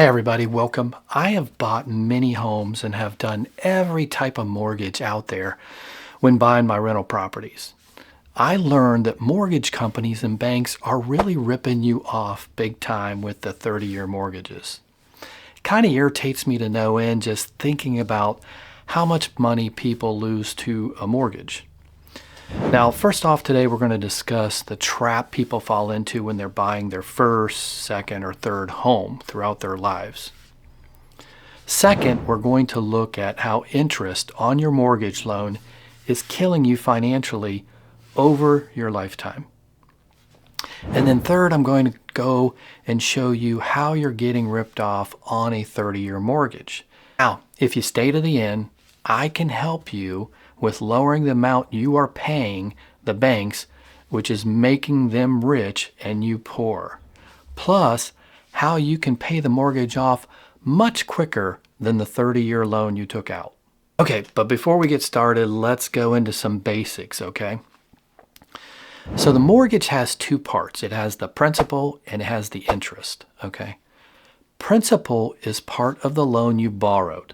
Hey everybody, welcome. I have bought many homes and have done every type of mortgage out there when buying my rental properties. I learned that mortgage companies and banks are really ripping you off big time with the 30-year mortgages. It kind of irritates me to no end just thinking about how much money people lose to a mortgage. Now, first off today, we're going to discuss the trap people fall into when they're buying their first, second, or third home throughout their lives. Second, we're going to look at how interest on your mortgage loan is killing you financially over your lifetime. And then third, I'm going to go and show you how you're getting ripped off on a 30-year mortgage. Now, if you stay to the end, I can help you with lowering the amount you are paying the banks, which is making them rich and you poor. Plus, how you can pay the mortgage off much quicker than the 30-year loan you took out. Okay, but before we get started, let's go into some basics, okay? So the mortgage has two parts. It has the principal and it has the interest, okay? Principal is part of the loan you borrowed.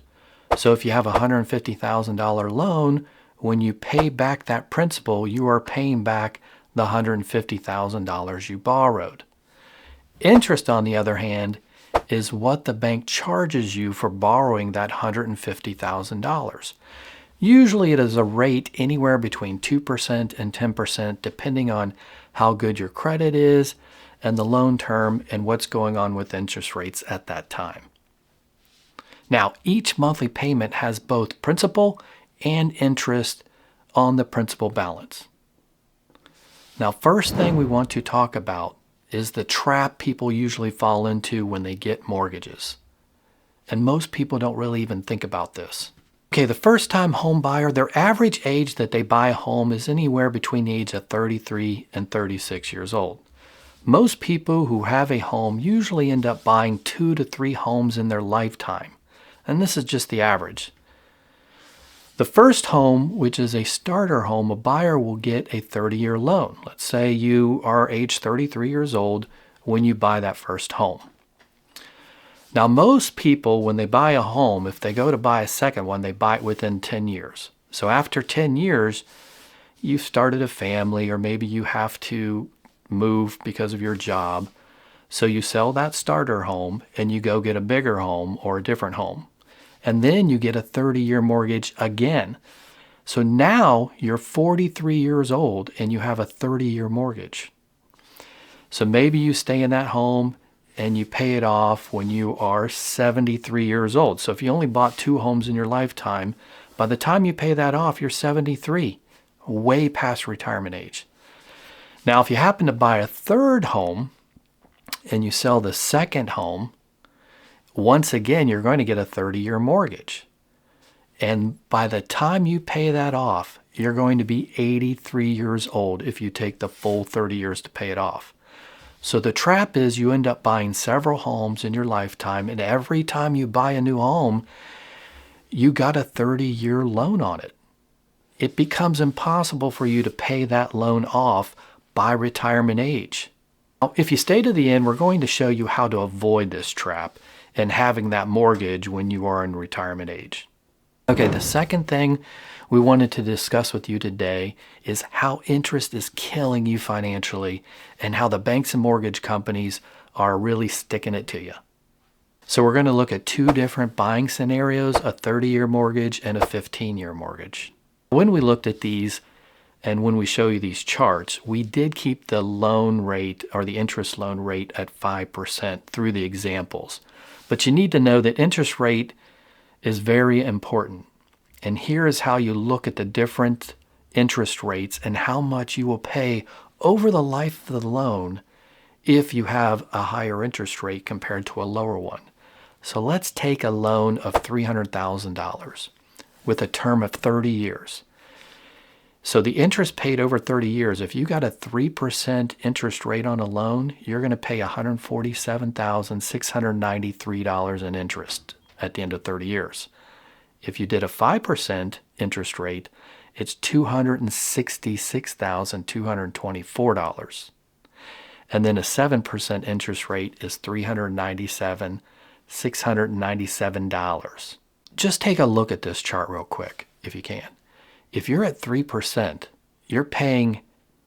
So if you have a $150,000 loan, when you pay back that principal, you are paying back the $150,000 you borrowed. Interest, on the other hand, is what the bank charges you for borrowing that $150,000. Usually it is a rate anywhere between 2% and 10%, depending on how good your credit is and the loan term and what's going on with interest rates at that time. Now, each monthly payment has both principal and interest on the principal balance. Now, first thing we want to talk about is the trap people usually fall into when they get mortgages. And most people don't really even think about this. Okay, the first-time home buyer, their average age that they buy a home is anywhere between the age of 33 and 36 years old. Most people who have a home usually end up buying 2 to 3 homes in their lifetime. And this is just the average. The first home, which is a starter home, a buyer will get a 30-year loan. Let's say you are age 33 years old when you buy that first home. Now, most people, when they buy a home, if they go to buy a second one, they buy it within 10 years. So after 10 years, you've started a family, or maybe you have to move because of your job. So you sell that starter home and you go get a bigger home or a different home. And then you get a 30-year mortgage again. So now you're 43 years old and you have a 30-year mortgage. So maybe you stay in that home and you pay it off when you are 73 years old. So if you only bought 2 homes in your lifetime, by the time you pay that off, you're 73, way past retirement age. Now, if you happen to buy a third home and you sell the second home, once again, you're going to get a 30-year mortgage. And by the time you pay that off, you're going to be 83 years old if you take the full 30 years to pay it off. So the trap is you end up buying several homes in your lifetime, and every time you buy a new home, you got a 30-year loan on it. It becomes impossible for you to pay that loan off by retirement age. Now, if you stay to the end, we're going to show you how to avoid this trap and having that mortgage when you are in retirement age. Okay, the second thing we wanted to discuss with you today is how interest is killing you financially and how the banks and mortgage companies are really sticking it to you. So we're going to look at 2 different buying scenarios, a 30-year mortgage and a 15-year mortgage. When we looked at these and when we show you these charts, we did keep the loan rate or the interest loan rate at 5% through the examples. But you need to know that interest rate is very important. And here is how you look at the different interest rates and how much you will pay over the life of the loan if you have a higher interest rate compared to a lower one. So let's take a loan of $300,000 with a term of 30 years. So the interest paid over 30 years, if you got a 3% interest rate on a loan, you're going to pay $147,693 in interest at the end of 30 years. If you did a 5% interest rate, it's $266,224. And then a 7% interest rate is $397,224. $697. Just take a look at this chart real quick, if you can. If you're at 3%, you're paying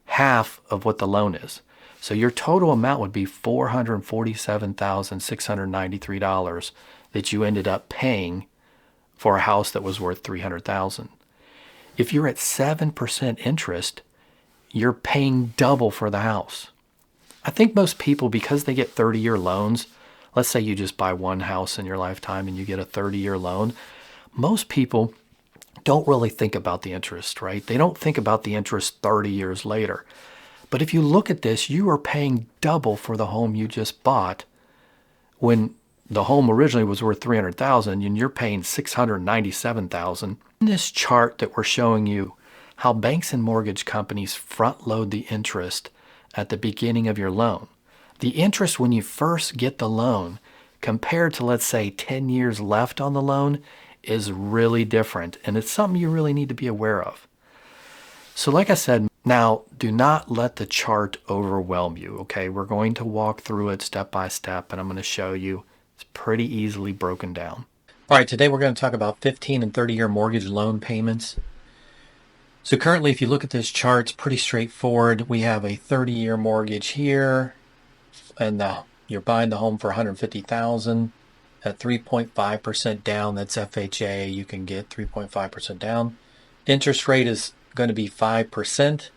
half of what the loan is. So your total amount would be $447,693 that you ended up paying for a house that was worth $300,000. If you're at 7% interest, you're paying double for the house. I think most people, because they get 30-year loans, let's say you just buy one house in your lifetime and you get a 30-year loan, most people don't really think about the interest, right? They don't think about the interest 30 years later. But if you look at this, you are paying double for the home you just bought when the home originally was worth $300,000 and you're paying $697,000. In this chart that we're showing you how banks and mortgage companies front load the interest at the beginning of your loan. The interest when you first get the loan compared to, let's say, 10 years left on the loan is really different, and it's something you really need to be aware of. So like I said, now do not let the chart overwhelm you, okay? We're going to walk through it step by step, and I'm going to show you it's pretty easily broken down. All right, today we're going to talk about 15 and 30-year mortgage loan payments. So currently, if you look at this chart, it's pretty straightforward. We have a 30-year mortgage here, and you're buying the home for $150,000 at 3.5% down. That's FHA. You can get 3.5% down. Interest rate is going to be 5%,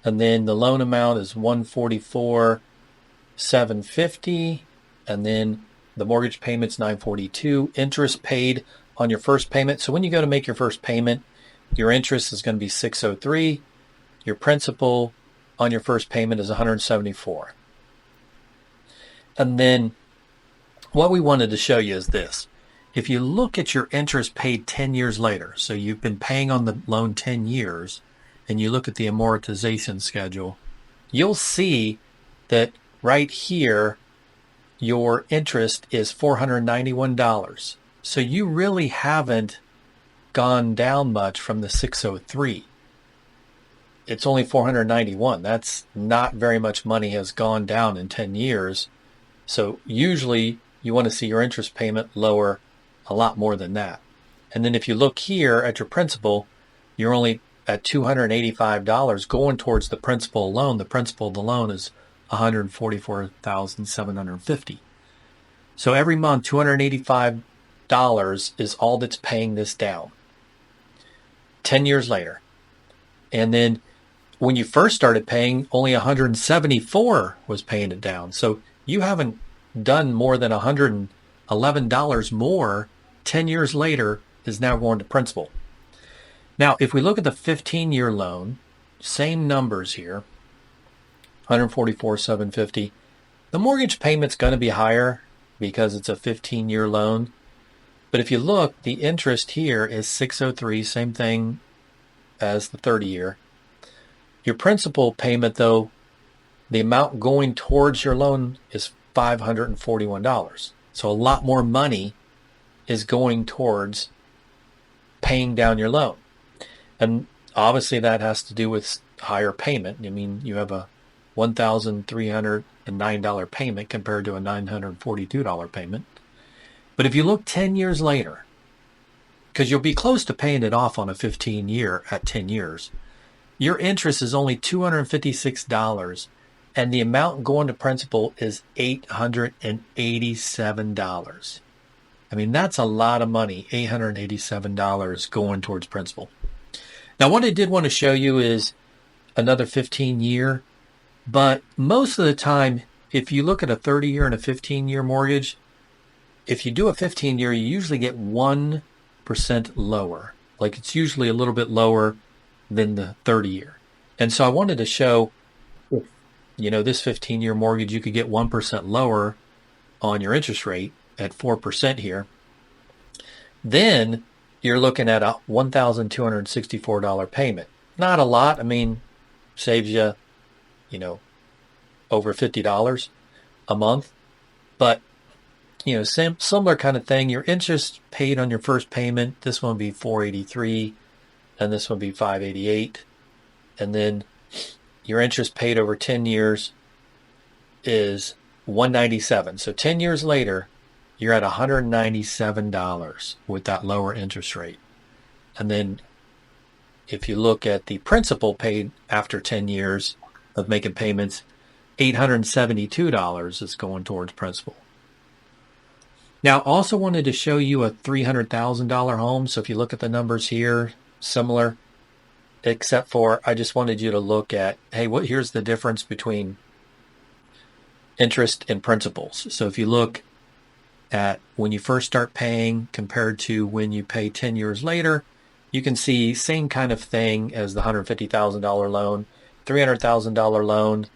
and then the loan amount is $144,750, and then the mortgage payment's $942. Interest paid on your first payment. So when you go to make your first payment, your interest is going to be $603. Your principal on your first payment is $174. And then what we wanted to show you is this. If you look at your interest paid 10 years later, so you've been paying on the loan 10 years, and you look at the amortization schedule, you'll see that right here, your interest is $491. So you really haven't gone down much from the 603. It's only 491. That's not very much money has gone down in 10 years. So usually you want to see your interest payment lower a lot more than that. And then if you look here at your principal, you're only at $285 going towards the principal alone. The principal of the loan is $144,750. So every month, $285 is all that's paying this down. 10 years later. And then when you first started paying, only $174 was paying it down. So you haven't done more than $111 more 10 years later is now going to principal. Now, if we look at the 15-year loan, same numbers here, $144,750. The mortgage payment's going to be higher because it's a 15-year loan. But if you look, the interest here is $603, same thing as the 30-year. Your principal payment, though, the amount going towards your loan is $541. So a lot more money is going towards paying down your loan. And obviously that has to do with higher payment. I mean, you have a $1,309 payment compared to a $942 payment. But if you look 10 years later, because you'll be close to paying it off on a 15-year at 10 years, your interest is only $256, and the amount going to principal is $887. I mean, that's a lot of money, $887 going towards principal. Now, what I did want to show you is another 15-year, but most of the time, if you look at a 30-year and a 15-year mortgage, if you do a 15-year, you usually get 1% lower. Like it's usually a little bit lower than the 30-year. And so I wanted to show, this 15-year mortgage, you could get 1% lower on your interest rate at 4% here. Then you're looking at a $1,264 payment. Not a lot. I mean, saves you, over $50 a month. But, similar kind of thing. Your interest paid on your first payment, this one would be $483, and this one would be $588. And then your interest paid over 10 years is $197. So 10 years later, you're at $197 with that lower interest rate. And then if you look at the principal paid after 10 years of making payments, $872 is going towards principal. Now, also wanted to show you a $300,000 home. So if you look at the numbers here, similar, except for I just wanted you to look at, hey, here's the difference between interest and principals. So if you look at when you first start paying compared to when you pay 10 years later, you can see same kind of thing as the $150,000 loan, $300,000 loan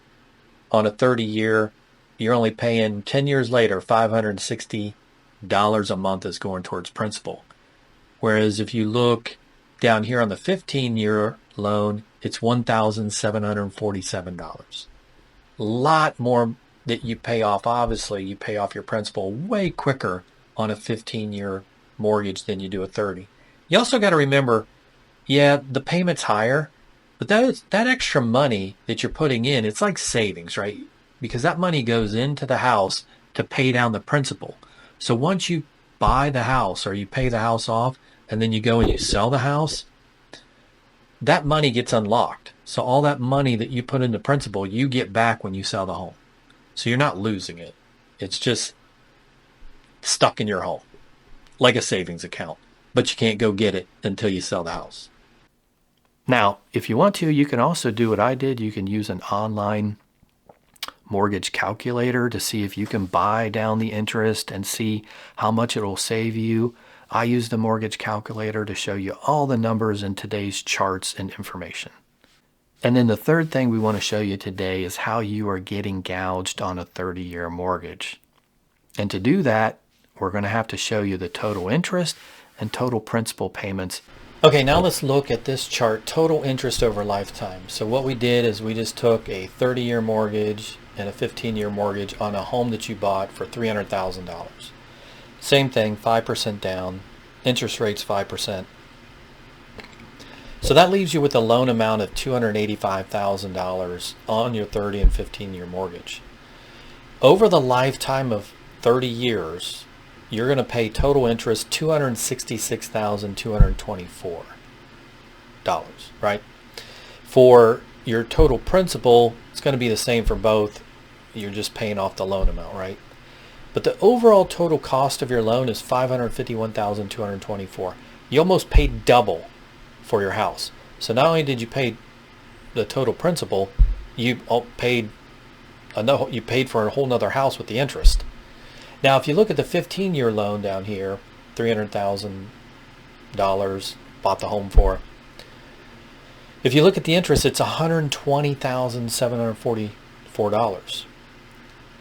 on a 30-year, you're only paying 10 years later, $560 a month is going towards principal. Whereas if you look down here on the 15-year loan, it's $1,747. A lot more that you pay off. Obviously, you pay off your principal way quicker on a 15-year mortgage than you do a 30. You also got to remember, yeah, the payment's higher, but that extra money that you're putting in, it's like savings, right? Because that money goes into the house to pay down the principal. So once you buy the house or you pay the house off and then you go and you sell the house, that money gets unlocked. So all that money that you put into principal, you get back when you sell the home. So you're not losing it. It's just stuck in your home, like a savings account. But you can't go get it until you sell the house. Now, if you want to, you can also do what I did. You can use an online mortgage calculator to see if you can buy down the interest and see how much it will save you. I use the mortgage calculator to show you all the numbers in today's charts and information. And then the third thing we want to show you today is how you are getting gouged on a 30-year mortgage. And to do that, we're going to have to show you the total interest and total principal payments. Okay, now let's look at this chart, total interest over lifetime. So what we did is we just took a 30-year mortgage and a 15-year mortgage on a home that you bought for $300,000. Same thing, 5% down, interest rates 5%. So that leaves you with a loan amount of $285,000 on your 30 and 15-year mortgage. Over the lifetime of 30 years, you're going to pay total interest $266,224, right? For your total principal, it's going to be the same for both. You're just paying off the loan amount, right? But the overall total cost of your loan is $551,224. You almost paid double for your house. So not only did you pay the total principal, you paid for a whole nother house with the interest. Now, if you look at the 15-year loan down here, $300,000 bought the home for. If you look at the interest, it's $120,744.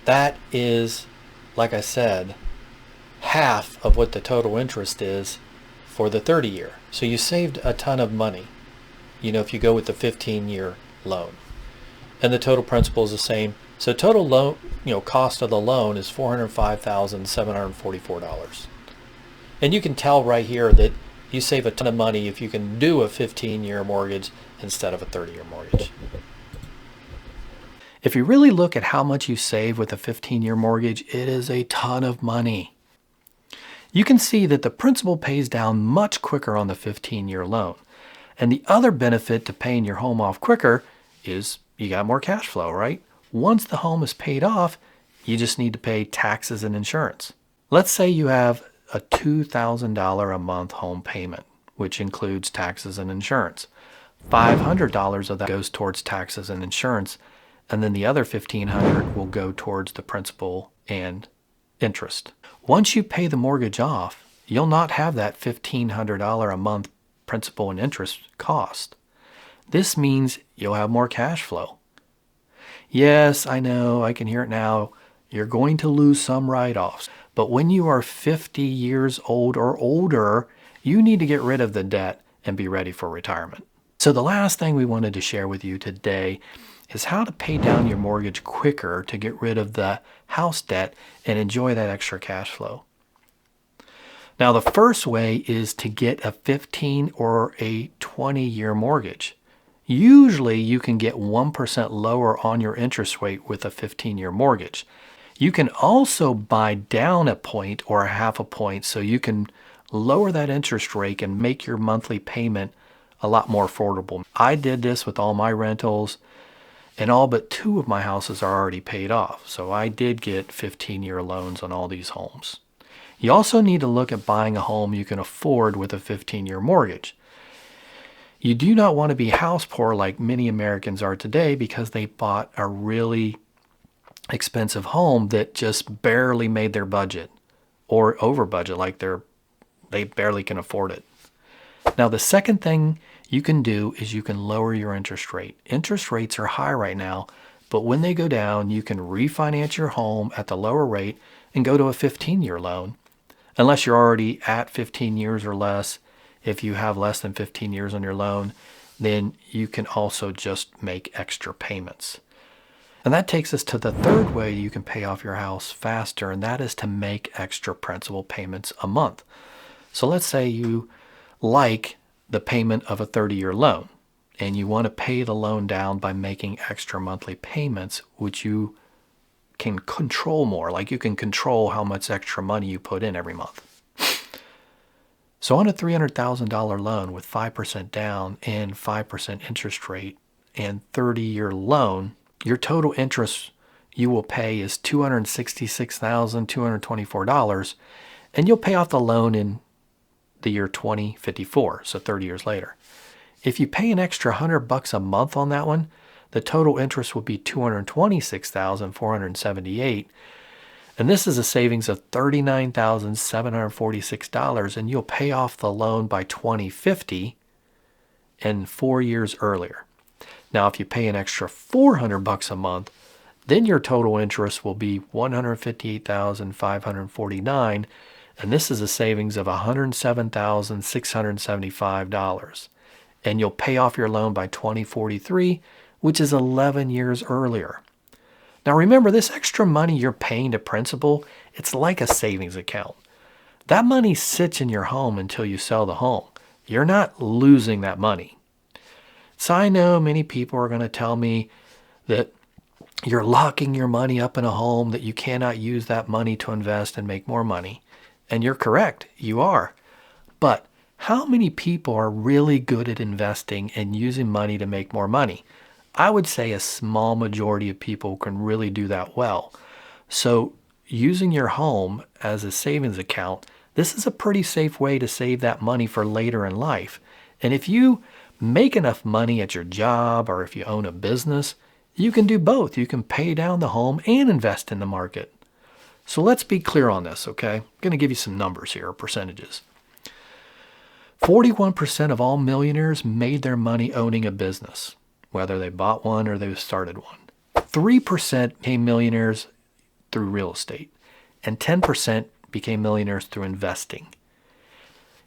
That is, like I said, half of what the total interest is for the 30-year. So you saved a ton of money, if you go with the 15-year loan. And the total principal is the same. So total loan, cost of the loan is $405,744. And you can tell right here that you save a ton of money if you can do a 15-year mortgage instead of a 30-year mortgage. If you really look at how much you save with a 15-year mortgage, it is a ton of money. You can see that the principal pays down much quicker on the 15-year loan. And the other benefit to paying your home off quicker is you got more cash flow, right? Once the home is paid off, you just need to pay taxes and insurance. Let's say you have a $2,000 a month home payment, which includes taxes and insurance. $500 of that goes towards taxes and insurance, and then the other $1,500 will go towards the principal and interest. Once you pay the mortgage off, you'll not have that $1,500 a month principal and interest cost. This means you'll have more cash flow. Yes, I know, I can hear it now. You're going to lose some write-offs. But when you are 50 years old or older, you need to get rid of the debt and be ready for retirement. So the last thing we wanted to share with you today is how to pay down your mortgage quicker to get rid of the house debt and enjoy that extra cash flow. Now, the first way is to get a 15 or a 20-year mortgage. Usually you can get 1% lower on your interest rate with a 15-year mortgage. You can also buy down a point or a half a point so you can lower that interest rate and make your monthly payment a lot more affordable. I did this with all my rentals, and all but 2 of my houses are already paid off. So I did get 15-year loans on all these homes. You also need to look at buying a home you can afford with a 15-year mortgage. You do not want to be house poor like many Americans are today because they bought a really expensive home that just barely made their budget, or over budget, like they barely can afford it. Now, the second thing you can do is you can lower your interest rate. Interest rates are high right now, but when they go down, you can refinance your home at the lower rate and go to a 15-year loan. Unless you're already at 15 years or less, if you have less than 15 years on your loan, then you can also just make extra payments. And that takes us to the third way you can pay off your house faster, and that is to make extra principal payments a month. So let's say you like the payment of a 30-year loan, and you want to pay the loan down by making extra monthly payments, which you can control more. Like you can control how much extra money you put in every month. So on a $300,000 loan with 5% down and 5% interest rate and 30-year loan, your total interest you will pay is $266,224, and you'll pay off the loan in the year 2054, so 30 years later. If you pay an extra $100 a month on that one, the total interest will be $226,478, and this is a savings of $39,746, and you'll pay off the loan by 2050 and 4 years earlier. Now, if you pay an extra $400 a month, then your total interest will be $158,549, and this is a savings of $107,675. And you'll pay off your loan by 2043, which is 11 years earlier. Now remember, this extra money you're paying to principal, it's like a savings account. That money sits in your home until you sell the home. You're not losing that money. So I know many people are going to tell me that you're locking your money up in a home, that you cannot use that money to invest and make more money. And you're correct, you are. But how many people are really good at investing and using money to make more money? I would say a small majority of people can really do that well. So using your home as a savings account, this is a pretty safe way to save that money for later in life. And if you make enough money at your job, or if you own a business, you can do both. You can pay down the home and invest in the market. So let's be clear on this, okay? I'm going to give you some numbers here, percentages. 41% of all millionaires made their money owning a business, whether they bought one or they started one. 3% became millionaires through real estate, and 10% became millionaires through investing.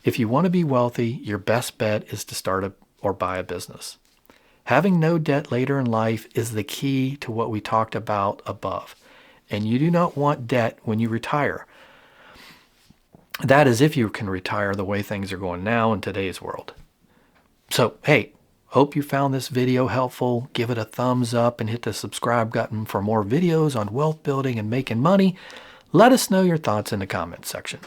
If you want to be wealthy, your best bet is to start or buy a business. Having no debt later in life is the key to what we talked about above. And you do not want debt when you retire. That is if you can retire the way things are going now in today's world. So, hey, hope you found this video helpful. Give it a thumbs up and hit the subscribe button for more videos on wealth building and making money. Let us know your thoughts in the comments section.